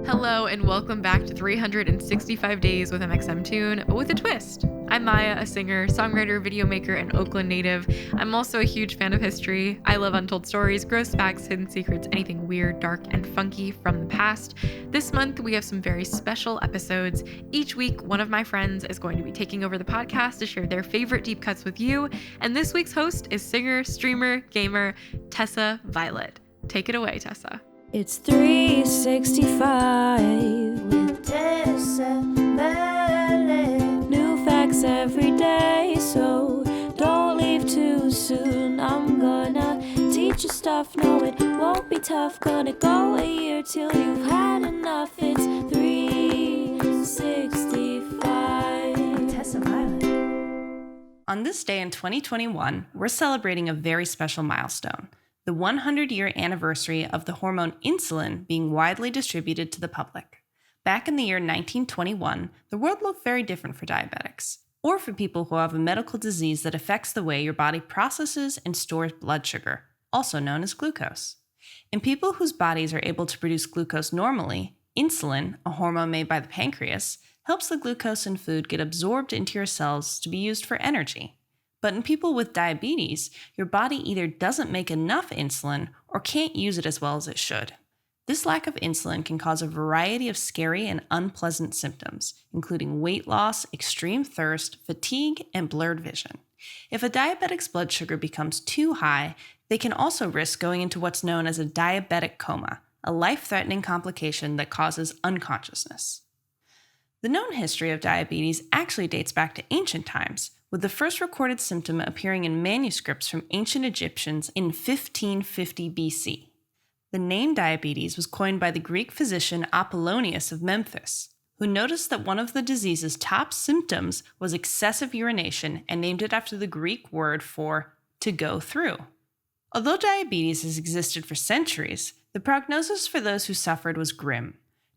Hello and welcome back to 365 Days with mxmtoon, but with a twist. I'm Maya, a singer, songwriter, video maker, and Oakland native. I'm also a huge fan of history. I love untold stories, gross facts, hidden secrets, anything weird, dark, and funky from the past. This month, we have some very special episodes. Each week, one of my friends is going to be taking over the podcast to share their favorite deep cuts with you, and this week's host is singer, streamer, gamer, Tessa Violet. Take it away, Tessa. It's 365 with Tessa Violet. New facts every day, so don't leave too soon. I'm gonna teach you stuff, no it won't be tough. Gonna go a year till you've had enough. It's 365 Tessa Violet. On this day in 2021, we're celebrating a very special milestone. The 100-year anniversary of the hormone insulin being widely distributed to the public. Back in the year 1921, the world looked very different for diabetics, or for people who have a medical disease that affects the way your body processes and stores blood sugar, also known as glucose. In people whose bodies are able to produce glucose normally, insulin, a hormone made by the pancreas, helps the glucose in food get absorbed into your cells to be used for energy. But in people with diabetes, your body either doesn't make enough insulin or can't use it as well as it should. This lack of insulin can cause a variety of scary and unpleasant symptoms, including weight loss, extreme thirst, fatigue, and blurred vision. If a diabetic's blood sugar becomes too high, they can also risk going into what's known as a diabetic coma, a life-threatening complication that causes unconsciousness. The known history of diabetes actually dates back to ancient times, with the first recorded symptom appearing in manuscripts from ancient Egyptians in 1550 BC. The name diabetes was coined by the Greek physician Apollonius of Memphis, who noticed that one of the disease's top symptoms was excessive urination and named it after the Greek word for to go through. Although diabetes has existed for centuries, the prognosis for those who suffered was grim.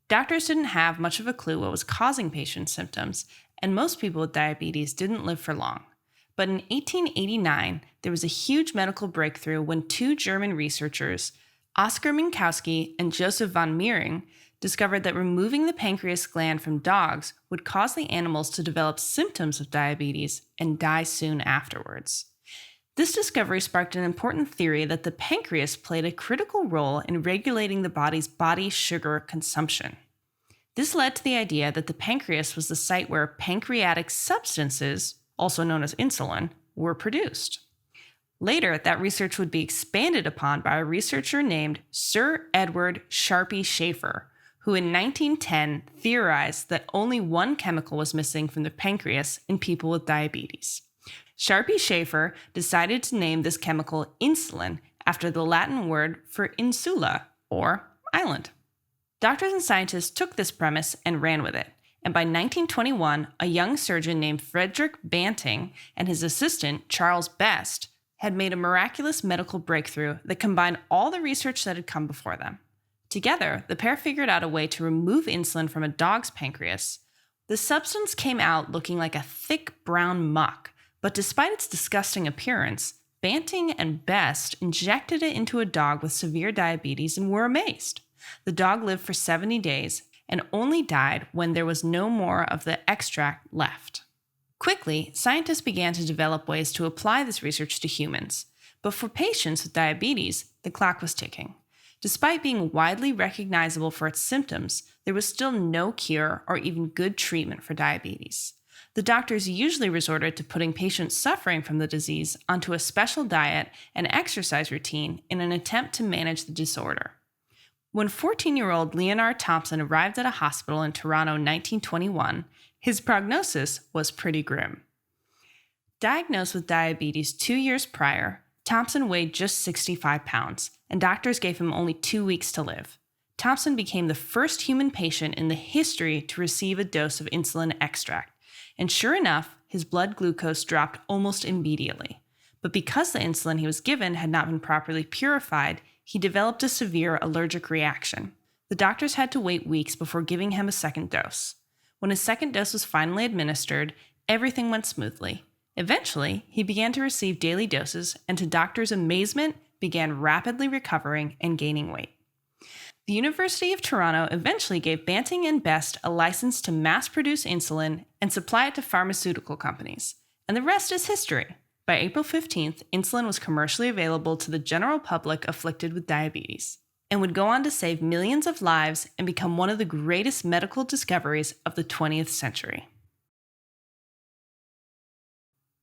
Doctors didn't have much of a clue what was causing patients' symptoms, and most people with diabetes didn't live for long. But in 1889, there was a huge medical breakthrough when two German researchers, Oskar Minkowski and Joseph von Mering, discovered that removing the pancreas gland from dogs would cause the animals to develop symptoms of diabetes and die soon afterwards. This discovery sparked an important theory that the pancreas played a critical role in regulating the body's body sugar consumption. This led to the idea that the pancreas was the site where pancreatic substances, also known as insulin, were produced. Later, that research would be expanded upon by a researcher named Sir Edward Sharpie Schaefer, who in 1910 theorized that only one chemical was missing from the pancreas in people with diabetes. Sharpie Schaefer decided to name this chemical insulin after the Latin word for insula, or island. Doctors and scientists took this premise and ran with it, and by 1921, a young surgeon named Frederick Banting and his assistant, Charles Best, had made a miraculous medical breakthrough that combined all the research that had come before them. Together, the pair figured out a way to remove insulin from a dog's pancreas. The substance came out looking like a thick brown muck, but despite its disgusting appearance, Banting and Best injected it into a dog with severe diabetes and were amazed. The dog lived for 70 days and only died when there was no more of the extract left. Quickly, scientists began to develop ways to apply this research to humans, but for patients with diabetes, the clock was ticking. Despite being widely recognizable for its symptoms, there was still no cure or even good treatment for diabetes. The doctors usually resorted to putting patients suffering from the disease onto a special diet and exercise routine in an attempt to manage the disorder. When 14-year-old Leonard Thompson arrived at a hospital in Toronto in 1921, his prognosis was pretty grim. Diagnosed with diabetes 2 years prior, Thompson weighed just 65 pounds, and doctors gave him only 2 weeks to live. Thompson became the first human patient in the history to receive a dose of insulin extract, and sure enough, his blood glucose dropped almost immediately. But because the insulin he was given had not been properly purified, he developed a severe allergic reaction. The doctors had to wait weeks before giving him a second dose. When his second dose was finally administered, everything went smoothly. Eventually, he began to receive daily doses and, to doctors' amazement, began rapidly recovering and gaining weight. The University of Toronto eventually gave Banting and Best a license to mass-produce insulin and supply it to pharmaceutical companies. And the rest is history. By April 15th, insulin was commercially available to the general public afflicted with diabetes, and would go on to save millions of lives and become one of the greatest medical discoveries of the 20th century.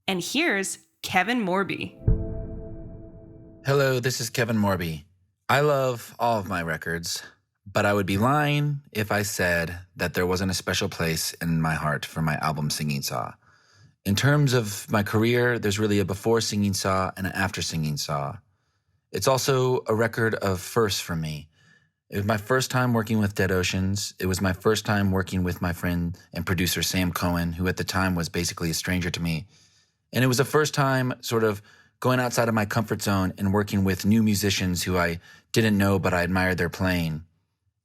And here's Kevin Morby. Hello, this is Kevin Morby. I love all of my records, but I would be lying if I said that there wasn't a special place in my heart for my album Singing Saw. In terms of my career, there's really a before Singing Saw and an after Singing Saw. It's also a record of firsts for me. It was my first time working with Dead Oceans. It was my first time working with my friend and producer Sam Cohen, who at the time was basically a stranger to me. And it was the first time sort of going outside of my comfort zone and working with new musicians who I didn't know, but I admired their playing.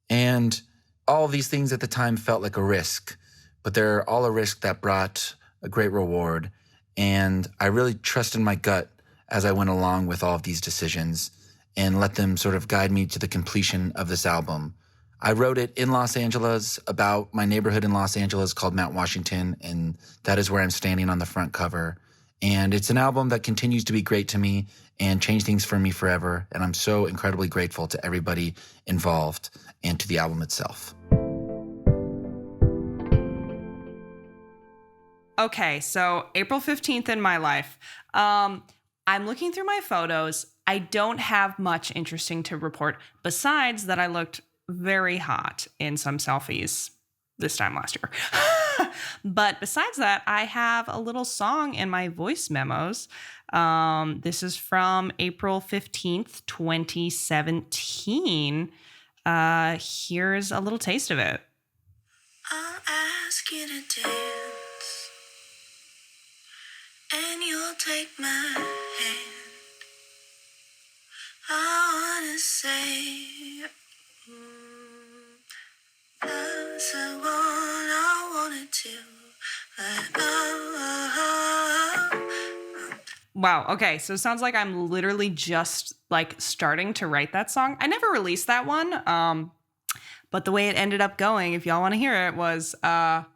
And all of these things at the time felt like a risk, but they're all a risk that brought a great reward. And I really trusted my gut as I went along with all of these decisions and let them sort of guide me to the completion of this album. I wrote it in Los Angeles about my neighborhood in Los Angeles called Mount Washington, and that is where I'm standing on the front cover. And it's an album that continues to be great to me and change things for me forever. And I'm so incredibly grateful to everybody involved and to the album itself. Okay, so April 15th in my life. I'm looking through my photos. I don't have much interesting to report besides that I looked very hot in some selfies this time last year. But besides that, I have a little song in my voice memos. This is from April 15th, 2017. Here's a little taste of it. I'll ask you to dance, and you'll take my hand. I wanna say, that's the one I wanted to. Wow. Okay. So it sounds like I'm literally just like starting to write that song. I never released that one. But the way it ended up going, if y'all want to hear it, was I'd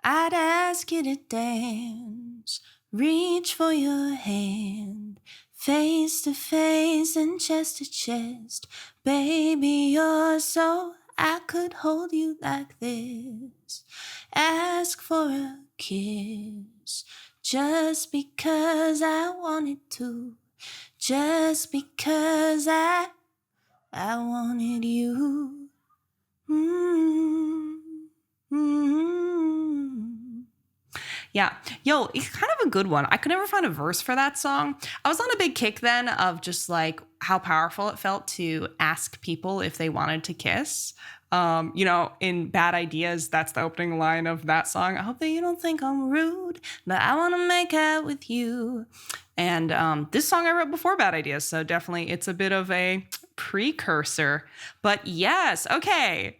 ask you to dance, reach for your hand, face to face and chest to chest. Baby, you're so I could hold you like this. Ask for a kiss. Just because I wanted to, just because I wanted you. Yeah. Yo, it's kind of a good one. I could never find a verse for that song. I was on a big kick then of just like how powerful it felt to ask people if they wanted to kiss. You know, in Bad Ideas, that's the opening line of that song. I hope that you don't think I'm rude, but I want to make out with you. And this song I wrote before Bad Ideas, so definitely it's a bit of a precursor. But yes, okay.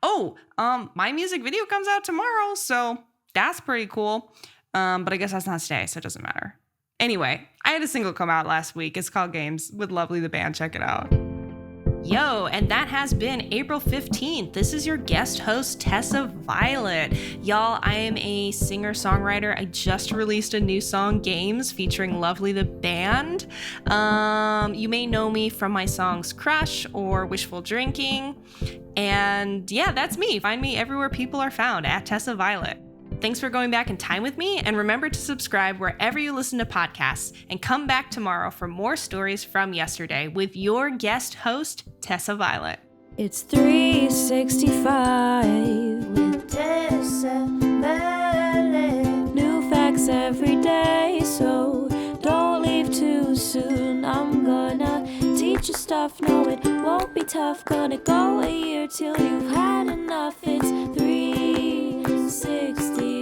Oh, my music video comes out tomorrow, so that's pretty cool. But I guess that's not today, so it doesn't matter. Anyway, I had a single come out last week. It's called Games with Lovely the Band. Check it out. Yo, and that has been April 15th. This is your guest host, Tessa Violet. Y'all, I am a singer-songwriter. I just released a new song, Games, featuring Lovely the Band. You may know me from my songs Crush or Wishful Drinking. And yeah, that's me. Find me everywhere people are found, at Tessa Violet. Thanks for going back in time with me, and remember to subscribe wherever you listen to podcasts, and come back tomorrow for more stories from yesterday with your guest host, Tessa Violet. It's 365 with Tessa Violet. New facts every day, so don't leave too soon. I'm gonna teach you stuff, no it won't be tough. Gonna go a year till you've had enough. It's 365.